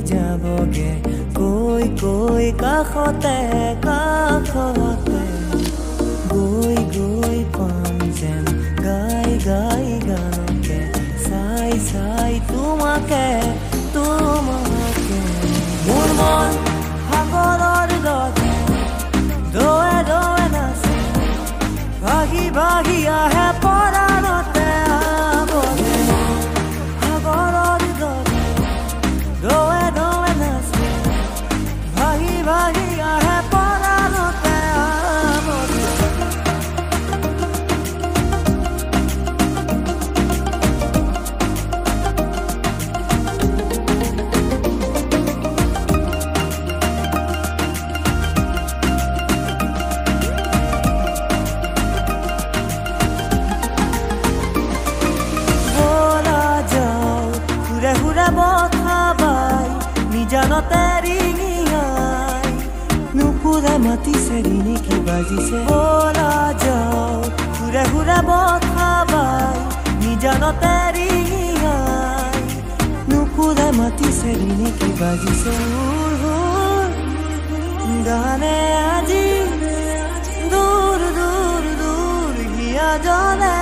যাবগে কৈ কৈ কাষতে কাষতে গৈ গৈ পাম যেন গাই গাই গানকে চাই চাই তোমাকে তোমাকে মোৰ মন সাগৰৰ দৰে দোৱে দোৱে নাচে ভাগি ভাগি আহে পৰাণতে আৱগে সাগৰৰ দৰে দোৱে দোৱে নাচে ভাগি ভাগি আহে পৰাণতে আৱগে জানতে ৰিঙিয়াই নুপুৰে মাতিছে ৰিণি কি বাজিছে বলা যাও ঘূৰে ঘূৰে বঠাবাই নিজানতে ৰিঙিয়াই নুপুৰে মাতিছে ৰিণি কি বাজিছে গানে আজি দূৰ দূৰ দূৰ হিয়া জলে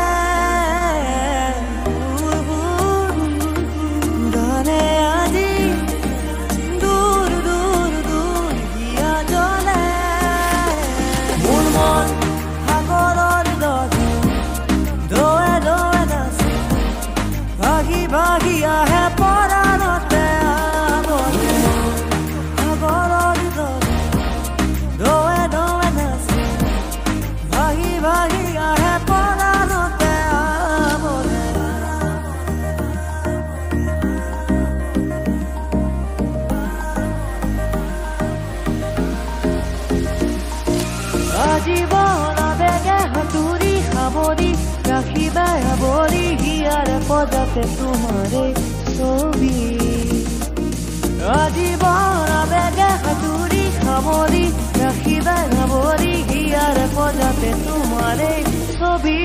গানে আজি ভাগি আহে পৰাণতে আৱগে সাগৰৰ দৰে দোৱে দোৱে নাচে ভাগি ভাগি আহে পৰাণতে আৱগে আজীৱন আবেগে সাঁতুৰি সাৱৰি ৰাখিবা আৱৰি হিয়াৰ পদতে তোমাৰে ছবি আজীৱন আবেগে সাঁতুৰি সাৱৰি ৰাখিবা আৱৰি হিয়াৰ পদতে তোমাৰে ছবি